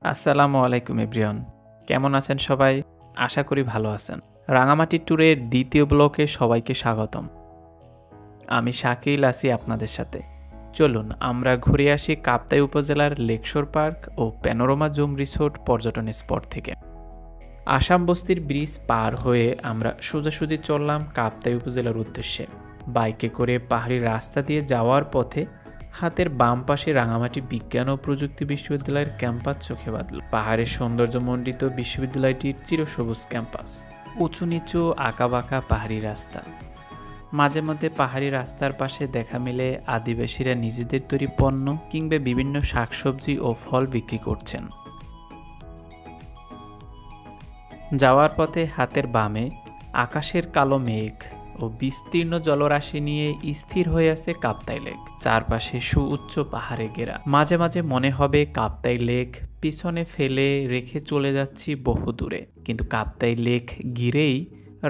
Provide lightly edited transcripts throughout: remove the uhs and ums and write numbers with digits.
আসসালামু আলাইকুম এভরিওয়ান, কেমন আছেন সবাই? আশা করি ভালো আছেন। রাঙামাটি ট্যুরের দ্বিতীয় ব্লকে সবাইকে স্বাগতম। আমি শাকিল আছি আপনাদের সাথে। চলুন আমরা ঘুরে আসি কাপ্তাই উপজেলার লেকশোর পার্ক ও প্যানোরামা জুম রিসোর্ট পর্যটন স্পট থেকে। আসাম বস্তির ব্রিজ পার হয়ে আমরা সোজাসুজি চললাম কাপ্তাই উপজেলার উদ্দেশ্যে। বাইকে করে পাহাড়ি রাস্তা দিয়ে যাওয়ার পথে হাতের বাম পাশে রাঙামাটি বিজ্ঞান ও প্রযুক্তি বিশ্ববিদ্যালয়ের ক্যাম্পাস চোখে বাঁধল। পাহাড়ের সৌন্দর্যমণ্ডিত বিশ্ববিদ্যালয়টির চিরসবুজ ক্যাম্পাস, উঁচু নিচু আঁকাবাঁকা পাহাড়ি রাস্তা। মাঝে মধ্যে পাহাড়ি রাস্তার পাশে দেখা মেলে আদিবাসীরা নিজেদের তৈরি পণ্য কিংবা বিভিন্ন শাকসবজি ও ফল বিক্রি করছেন। যাওয়ার পথে হাতের বামে আকাশের কালো মেঘ ও বিস্তীর্ণ জলরাশি নিয়ে স্থির হয়ে আছে কাপ্তাই লেক। চারপাশে সুউচ্চ পাহাড়ে ঘেরা। মাঝে মাঝে মনে হবে কাপ্তাই লেক পিছনে ফেলে রেখে চলে যাচ্ছি বহু দূরে, কিন্তু কাপ্তাই লেক ঘিরেই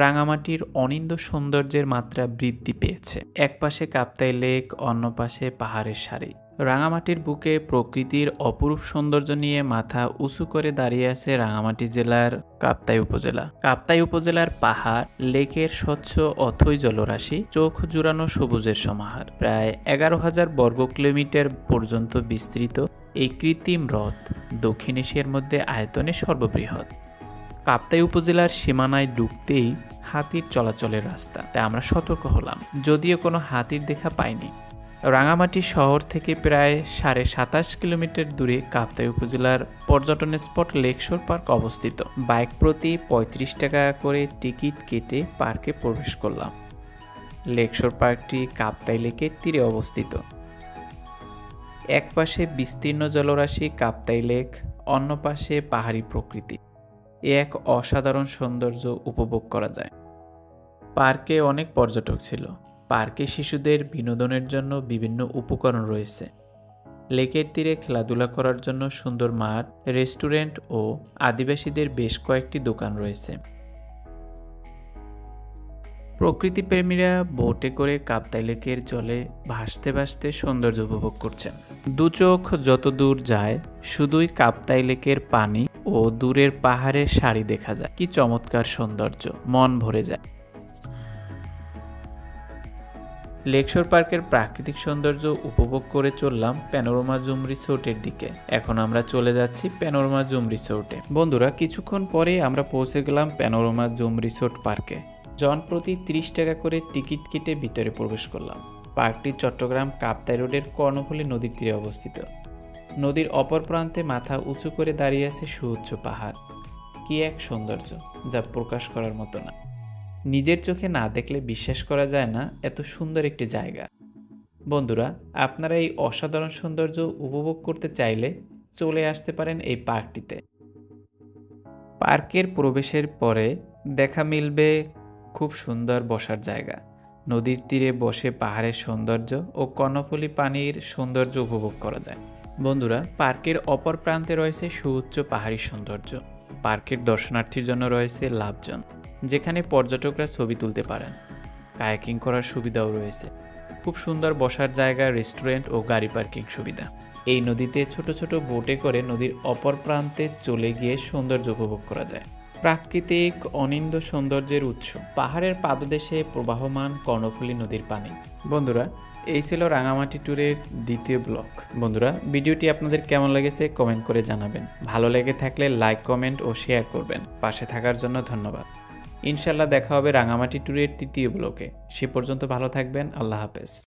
রাঙামাটির অনিন্দ্য সৌন্দর্যের মাত্রা বৃদ্ধি পেয়েছে। এক পাশে কাপ্তাই লেক, অন্য পাশে পাহাড়ের সারি। রাঙামাটির বুকে প্রকৃতির অপরূপ সৌন্দর্য নিয়ে মাথা উঁচু করে দাঁড়িয়ে আছে রাঙামাটি জেলার কাপ্তাই উপজেলা। কাপ্তাই উপজেলার পাহাড়, লেকের স্বচ্ছ অথই জলরাশি, চোখ জুড়ানো সবুজের সমাহার। প্রায় 11,000 বর্গ কিলোমিটার পর্যন্ত বিস্তৃত এই কৃত্রিম হ্রদ দক্ষিণ এশিয়ার মধ্যে আয়তনে সর্ববৃহৎ। কাপ্তাই উপজেলার সীমানায় ঢুকতেই হাতির চলাচলের রাস্তা, তাই আমরা সতর্ক হলাম, যদিও কোনো হাতির দেখা পাইনি। রাঙামাটি শহর থেকে প্রায় 27.5 কিলোমিটার দূরে কাপ্তাই উপজেলার পর্যটন স্পট লেকশোর পার্ক অবস্থিত। বাইক প্রতি 35 টাকা করে টিকিট কেটে পার্কে প্রবেশ করলাম। লেকশোর পার্কটি কাপ্তাই লেকের তীরে অবস্থিত। এক পাশে বিস্তীর্ণ জলরাশি কাপ্তাই লেক, অন্য পাশে পাহাড়ি প্রকৃতি। এক অসাধারণ সৌন্দর্য উপভোগ করা যায়। পার্কে অনেক পর্যটক ছিল। পার্কে শিশুদের বিনোদনের জন্য বিভিন্ন উপকরণ রয়েছে। লেকের তীরে খেলাধুলা করার জন্য সুন্দর মাঠ, রেস্টুরেন্ট ও আদিবাসীদের বেশ কয়েকটি দোকান রয়েছে। প্রকৃতিপ্রেমীরা বোটে করে কাপ্তাই লেকের জলে ভাসতে ভাসতে সৌন্দর্য উপভোগ করছেন। দু চোখ যত দূর যায় শুধুই কাপ্তাই লেকের পানি ও দূরের পাহাড়ের সারি দেখা যায়। কি চমৎকার সৌন্দর্য, মন ভরে যায়। লেকশোর পার্কের প্রাকৃতিক সৌন্দর্য উপভোগ করে চললাম প্যানোরামা জুম রিসোর্টের দিকে। এখন আমরা চলে যাচ্ছি প্যানোরামা জুম রিসোর্টে। বন্ধুরা, কিছুক্ষণ পরে আমরা পৌঁছে গেলাম প্যানোরামা জুম রিসোর্ট পার্কে। জনপ্রতি 30 টাকা করে টিকিট কেটে ভিতরে প্রবেশ করলাম। পার্কটি চট্টগ্রাম কাপ্তাই রোডের কর্ণফুলী নদীর তীরে অবস্থিত। নদীর অপর প্রান্তে মাথা উঁচু করে দাঁড়িয়ে আছে সুউচ্চ পাহাড়। কি এক সৌন্দর্য, যা প্রকাশ করার মতো না। নিজের চোখে না দেখলে বিশ্বাস করা যায় না এত সুন্দর একটি জায়গা। বন্ধুরা, আপনারা এই অসাধারণ সৌন্দর্য উপভোগ করতে চাইলে চলে আসতে পারেন এই পার্কটিতে। পার্কের প্রবেশের পরে দেখা মিলবে খুব সুন্দর বসার জায়গা। নদীর তীরে বসে পাহাড়ের সৌন্দর্য ও কর্ণফুলী পানির সৌন্দর্য উপভোগ করা যায়। বন্ধুরা, পার্কের অপর প্রান্তে রয়েছে সুউচ্চ পাহাড়ি সৌন্দর্য। পার্কের দর্শনার্থীর জন্য রয়েছে লাভজন, যেখানে পর্যটকরা ছবি তুলতে পারেন। কায়াকিং করার সুবিধাও রয়েছে। খুব সুন্দর বসার জায়গা, রেস্টুরেন্ট ও গাড়ি পার্কিং সুবিধা। এই নদীতে ছোট ছোট বোটে করে নদীর অপর প্রান্তে চলে গিয়ে সৌন্দর্য উপভোগ করা যায়। প্রাকৃতিক অনিন্দ্য সৌন্দর্যের উৎস, পাহাড়ের পাদদেশে প্রবাহমান কর্ণফুলী নদীর পানি। বন্ধুরা, এই ছিল রাঙামাটি ট্যুরের দ্বিতীয় ব্লগ। বন্ধুরা, ভিডিওটি আপনাদের কেমন লেগেছে কমেন্ট করে জানাবেন। ভালো লেগে থাকলে লাইক, কমেন্ট ও শেয়ার করবেন। পাশে থাকার জন্য ধন্যবাদ। ইনশাল্লাহ দেখা হবে রাঙামাটি ট্যুরের তৃতীয় ব্লগে। সে পর্যন্ত ভালো থাকবেন। আল্লাহ হাফেজ।